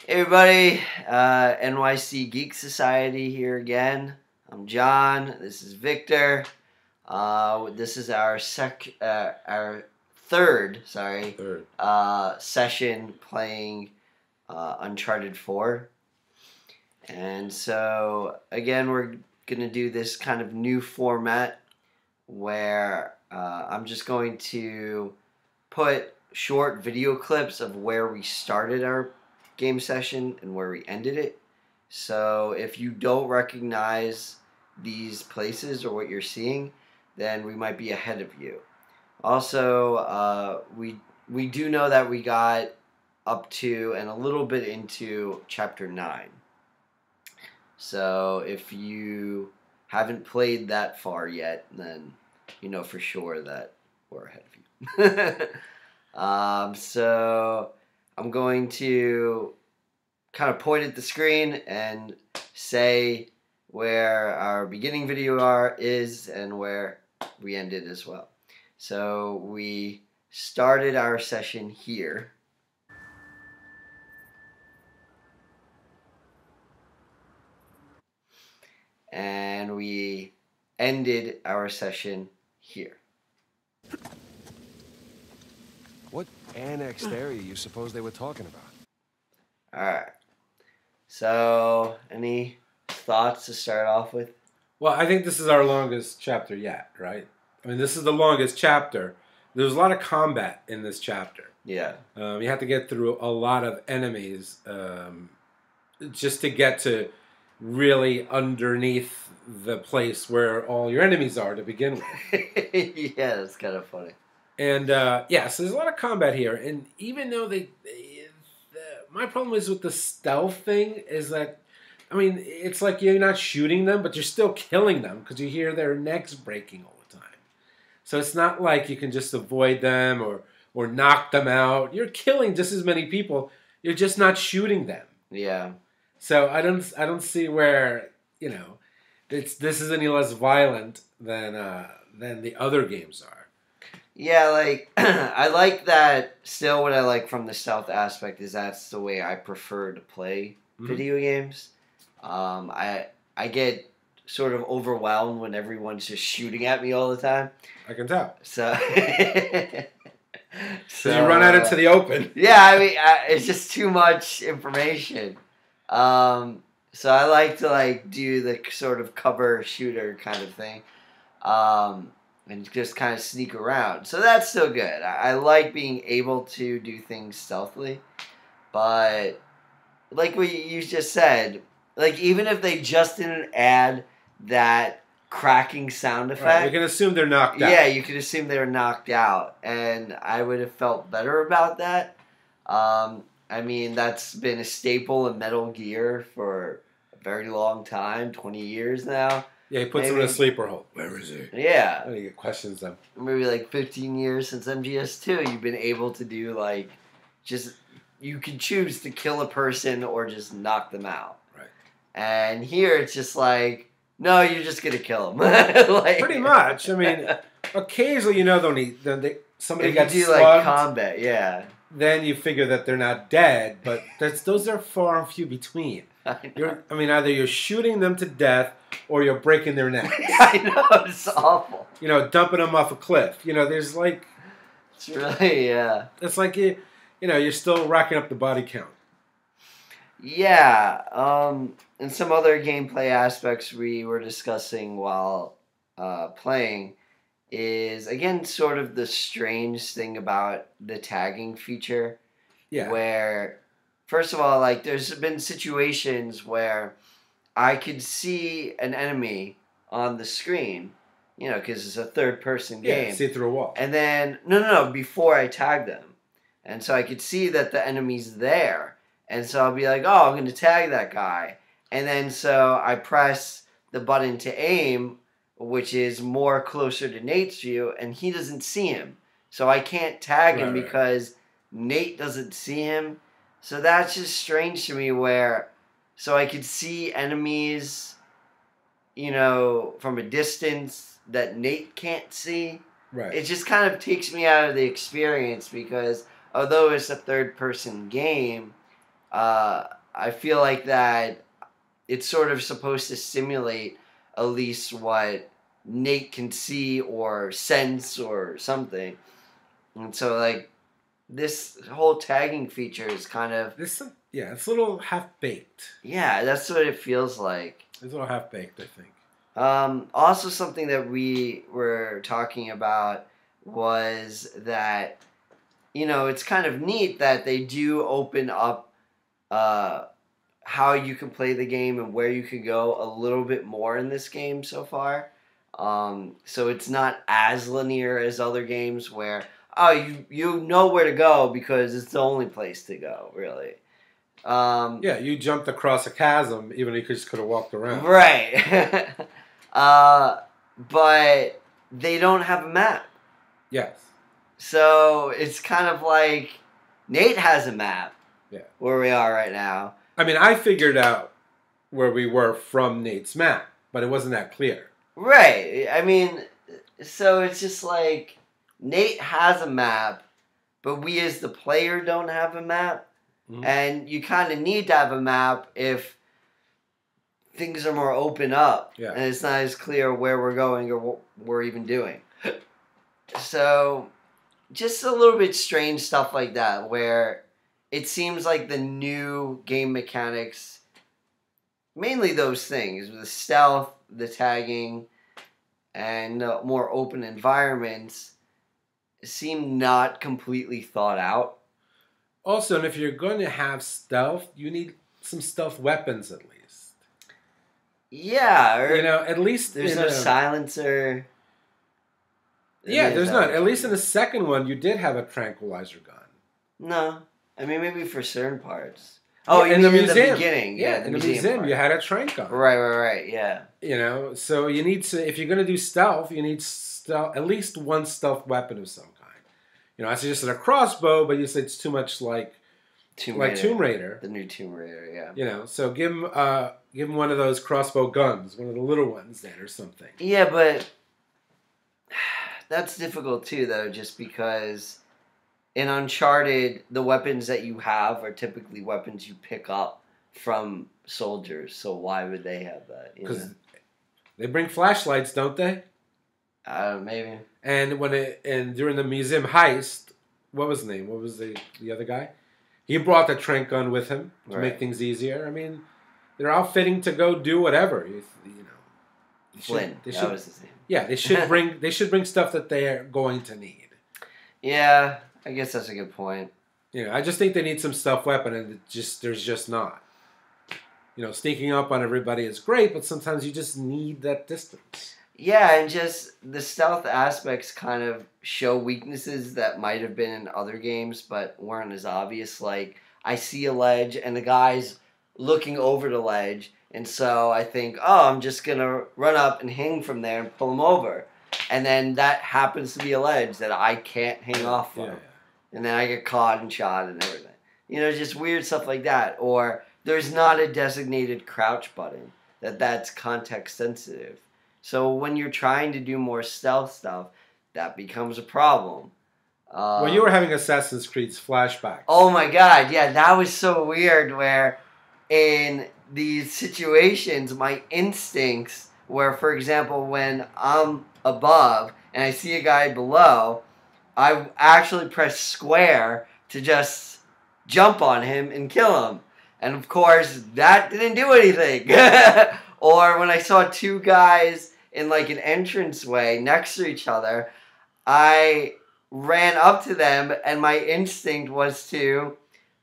Hey everybody, NYC Geek Society here again. I'm John. This is Victor. This is our third session playing Uncharted 4. And so again, we're gonna do this kind of new format where I'm just going to put short video clips of where we started our game session and where we ended it. So if you don't recognize these places or what you're seeing, then we might be ahead of you. Also, we do know that we got up to and a little bit into chapter 9. So if you haven't played that far yet, then you know for sure that we're ahead of you. So I'm going to kind of point at the screen and say where our beginning video is and where we ended as well. So we started our session here. And we ended our session here. What annexed area you suppose they were talking about? Alright. So, any thoughts to start off with? Well, I think this is our longest chapter yet, right? I mean, this is the longest chapter. There's a lot of combat in this chapter. Yeah. You have to get through a lot of enemies just to get to really underneath the place where all your enemies are to begin with. Yeah, that's kind of funny. And, so there's a lot of combat here. And even though my problem is with the stealth thing is that, I mean, it's like you're not shooting them, but you're still killing them because you hear their necks breaking all the time. So it's not like you can just avoid them or knock them out. You're killing just as many people. You're just not shooting them. Yeah. So I don't see where, this is any less violent than the other games are. Yeah, like, I like that. Still, what I like from the stealth aspect is that's the way I prefer to play video games. I get sort of overwhelmed when everyone's just shooting at me all the time. I can tell. So you run out into the open. Yeah, I mean, it's just too much information. So I like to do the sort of cover shooter kind of thing. And just kind of sneak around. So that's still good. I like being able to do things stealthily. But like what you just said, like even if they just didn't add that cracking sound effect. Right, you can assume they're knocked out. Yeah, you can assume they're knocked out. And I would have felt better about that. I mean, that's been a staple in Metal Gear for a very long time, 20 years now. Yeah, he puts them in a sleeper hold. Where is he? Yeah. And he questions them. Maybe 15 years since MGS2, you've been able to do you can choose to kill a person or just knock them out. Right. And here it's just no, you're just gonna kill them. Pretty much. I mean, occasionally, somebody gets do slugged, combat, yeah. Then you figure that they're not dead, but those are far and few between. Either you're shooting them to death or you're breaking their necks. I know, it's awful. Dumping them off a cliff. There's it's really, yeah. It's like you're still racking up the body count. Yeah. And some other gameplay aspects we were discussing while playing is, again, sort of the strange thing about the tagging feature. Yeah. Where, first of all, there's been situations where I could see an enemy on the screen, because it's a third-person game. Yeah, see through a wall. And then, no, before I tag them. And so I could see that the enemy's there. And so I'll be like, oh, I'm going to tag that guy. And then so I press the button to aim, which is more closer to Nate's view, and he doesn't see him. So I can't tag him because Nate doesn't see him. So that's just strange to me so I could see enemies, from a distance that Nate can't see. Right. It just kind of takes me out of the experience because although it's a third-person game, I feel like that it's sort of supposed to simulate at least what Nate can see or sense or something. And so, like, this whole tagging feature is kind of... It's a little half-baked. Yeah, that's what it feels like. It's a little half-baked, I think. Also, something that we were talking about was that, it's kind of neat that they do open up how you can play the game and where you can go a little bit more in this game so far. So it's not as linear as other games where, you know where to go because it's the only place to go, really. You jumped across a chasm, even though you just could have walked around. Right. But they don't have a map. Yes. So it's kind of like Nate has a map. Yeah. Where we are right now. I mean, I figured out where we were from Nate's map, but it wasn't that clear. Right. I mean, so it's just like Nate has a map, but we as the player don't have a map. Mm-hmm. And you kind of need to have a map if things are more open up. Yeah. And it's not as clear where we're going or what we're even doing. So, just a little bit strange stuff like that where it seems like the new game mechanics, mainly those things, the stealth, the tagging, and more open environments, seem not completely thought out. Also, and if you're going to have stealth, you need some stealth weapons at least. Yeah. Or, at least... There's no silencer. Yeah, there's not. At least in the second one, you did have a tranquilizer gun. No. I mean, maybe for certain parts. Oh, in the museum. In the beginning. Yeah, in the museum, you had a trank gun. Right, yeah. So you need to... If you're going to do stealth, you need at least one stealth weapon of some kind. I suggested a crossbow, but you said it's too much like Tomb Raider. The new Tomb Raider, yeah. So give him one of those crossbow guns, one of the little ones then or something. Yeah, but that's difficult too, though, just because in Uncharted, the weapons that you have are typically weapons you pick up from soldiers. So why would they have that? Because they bring flashlights, don't they? Maybe. And during the museum heist, what was his name? What was the other guy? He brought the trank gun with him to make things easier. I mean, they're outfitting to go do whatever. Flynn. That was his name. Yeah, they should bring stuff that they're going to need. Yeah, I guess that's a good point. I just think they need some stealth weapon, and there's just not. Sneaking up on everybody is great, but sometimes you just need that distance. Yeah, and just the stealth aspects kind of show weaknesses that might have been in other games but weren't as obvious. Like, I see a ledge and the guy's looking over the ledge, and so I think, I'm just going to run up and hang from there and pull him over. And then that happens to be a ledge that I can't hang off from. Yeah. And then I get caught and shot and everything. Just weird stuff like that. Or there's not a designated crouch button that's context sensitive. So when you're trying to do more stealth stuff, that becomes a problem. Well, you were having Assassin's Creed's flashbacks. Oh my god, yeah, that was so weird where in these situations, my instincts were, for example, when I'm above and I see a guy below, I actually press square to just jump on him and kill him. And of course, that didn't do anything. Or when I saw two guys in like an entranceway next to each other, I ran up to them and my instinct was to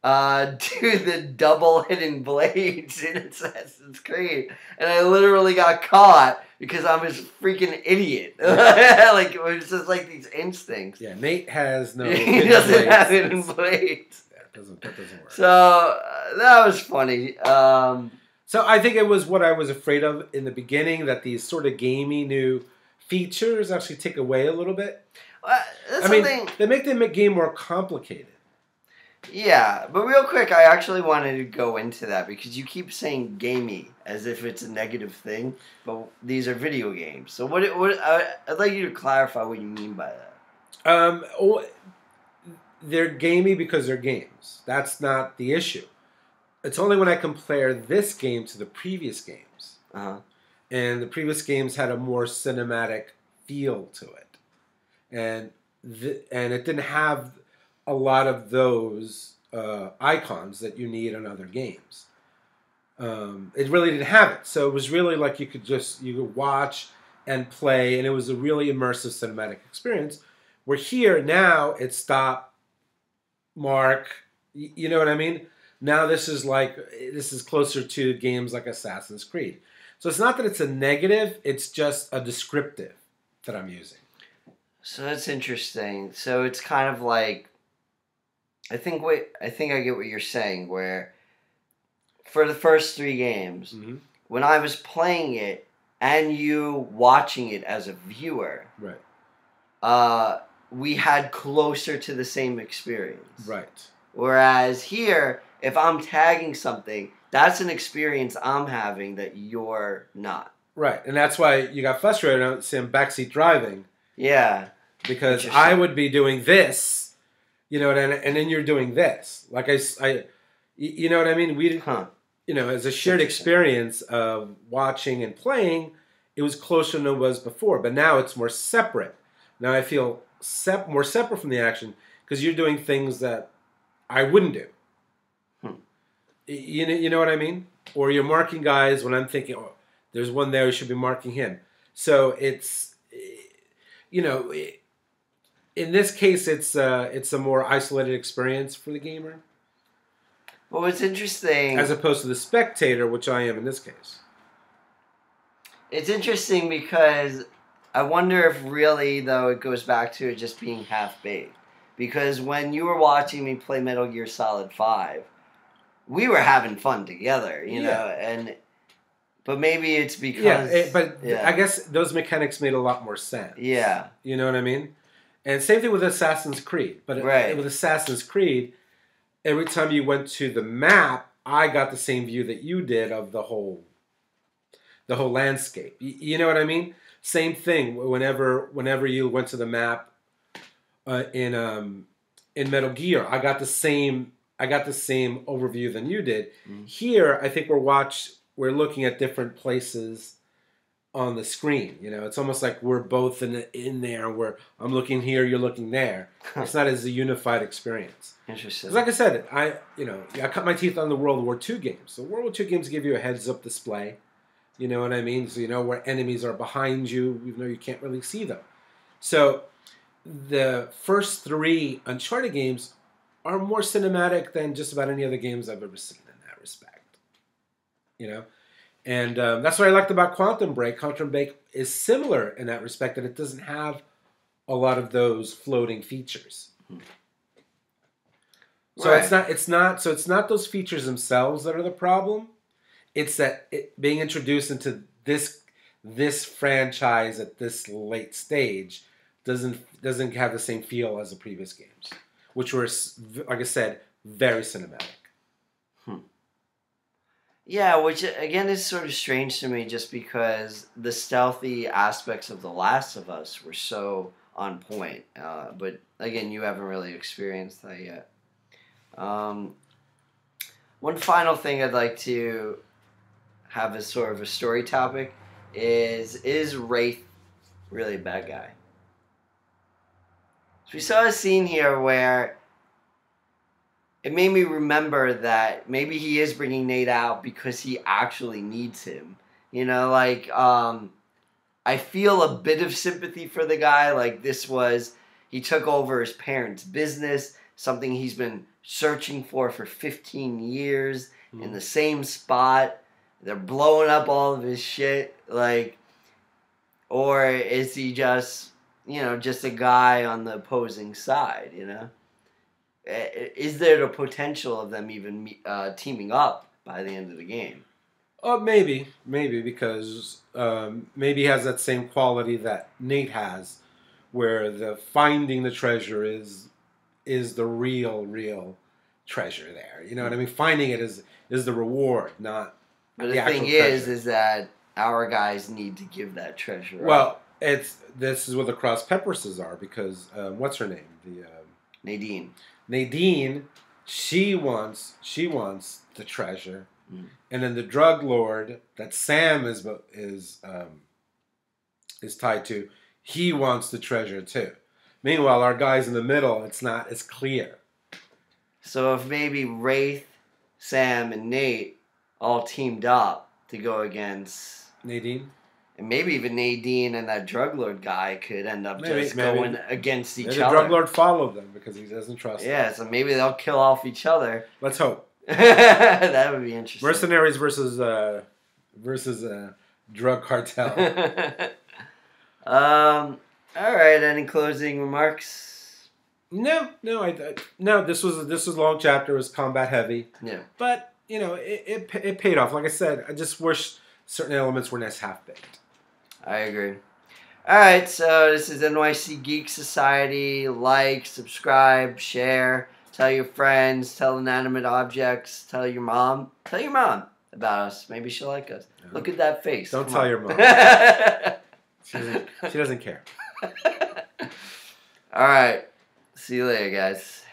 do the double hidden blades in Assassin's Creed. And I literally got caught because I'm a freaking idiot. Like, it was just like these instincts. Yeah, Nate has no he doesn't have hidden blades. Yeah, that doesn't work. So, that was funny. So I think it was what I was afraid of in the beginning, that these sort of gamey new features actually take away a little bit. They make the game more complicated. Yeah, but real quick, I actually wanted to go into that because you keep saying gamey as if it's a negative thing, but these are video games. So I'd like you to clarify what you mean by that. They're gamey because they're games. That's not the issue. It's only when I compare this game to the previous games. And the previous games had a more cinematic feel to it. And it didn't have a lot of those icons that you need in other games. It really didn't have it. So it was really like you could watch and play, and it was a really immersive cinematic experience. Where here, now, it's stop, mark, you know what I mean? Now this is closer to games like Assassin's Creed. So it's not that it's a negative, it's just a descriptive that I'm using. So that's interesting. So it's kind of like, I think I get what you're saying, where for the first 3 games, when I was playing it and you watching it as a viewer, right, we had closer to the same experience. Right. Whereas here, if I'm tagging something, that's an experience I'm having that you're not. Right, and that's why you got frustrated on some backseat driving. Yeah. Because I would be doing this, you know, and then you're doing this. Like you know what I mean? We didn't, you know, as a shared experience of watching and playing, it was closer than it was before. But now it's more separate. Now I feel more separate from the action because you're doing things that I wouldn't do. You know what I mean? Or you're marking guys when I'm thinking, oh, there's one there, you should be marking him. So it's, you know, in this case, it's a more isolated experience for the gamer. Well, what's interesting, as opposed to the spectator, which I am in this case. It's interesting because I wonder if really, though, it goes back to it just being half-baked. Because when you were watching me play Metal Gear Solid 5, we were having fun together, you know, but maybe it's because... I guess those mechanics made a lot more sense. Yeah. You know what I mean? And same thing with Assassin's Creed. But with Assassin's Creed, every time you went to the map, I got the same view that you did of the whole landscape. You know what I mean? Same thing. Whenever you went to the map in Metal Gear, I got the same overview than you did. Here, I think we're looking at different places on the screen. You know, it's almost like we're both in there. Where I'm looking here, you're looking there. It's not as a unified experience. Interesting. Like I said, I cut my teeth on the World War II games. So World War II games give you a heads-up display. You know what I mean? So you know where enemies are behind you, even though you can't really see them. So the first 3 Uncharted games are more cinematic than just about any other games I've ever seen in that respect. You know? And that's what I liked about Quantum Break. Quantum Break is similar in that respect, that it doesn't have a lot of those floating features. So it's not those features themselves that are the problem. It's that it being introduced into this franchise at this late stage doesn't have the same feel as the previous games, which were, like I said, very cinematic. Yeah, which again is sort of strange to me, just because the stealthy aspects of The Last of Us were so on point. But again, you haven't really experienced that yet. One final thing I'd like to have as sort of a story topic is Wraith really a bad guy? So we saw a scene here where it made me remember that maybe he is bringing Nate out because he actually needs him. You know, like, I feel a bit of sympathy for the guy. Like, he took over his parents' business, something he's been searching for 15 years in the same spot. They're blowing up all of his shit. Like, or is he just a guy on the opposing side, you know? Is there the potential of them even teaming up by the end of the game? Oh, maybe because maybe he has that same quality that Nate has, where the finding the treasure is the real treasure there. You know what I mean? Finding it is the reward, not. But the thing is that our guys need to give that treasure up. Well, this is where the cross purposes are, because what's her name? Nadine. Nadine, She wants the treasure, and then the drug lord that Sam is tied to, he wants the treasure too. Meanwhile, our guys in the middle, it's not as clear. So if maybe Wraith, Sam, and Nate all teamed up to go against Nadine, and maybe even Nadine and that drug lord guy could end up maybe, going against each other. The drug lord followed them because he doesn't trust them. Yeah, so maybe they'll kill off each other. Let's hope. That would be interesting. Mercenaries versus drug cartel. All right. Any closing remarks? No. This was a long chapter. It was combat heavy. Yeah. But it paid off. Like I said, I just wish certain elements were less half baked. I agree. All right. So this is NYC Geek Society. Like, subscribe, share. Tell your friends, tell inanimate objects, tell your mom. Tell your mom about us. Maybe she'll like us. Yeah. Look at that face. Don't tell your mom. She doesn't care. All right. See you later, guys.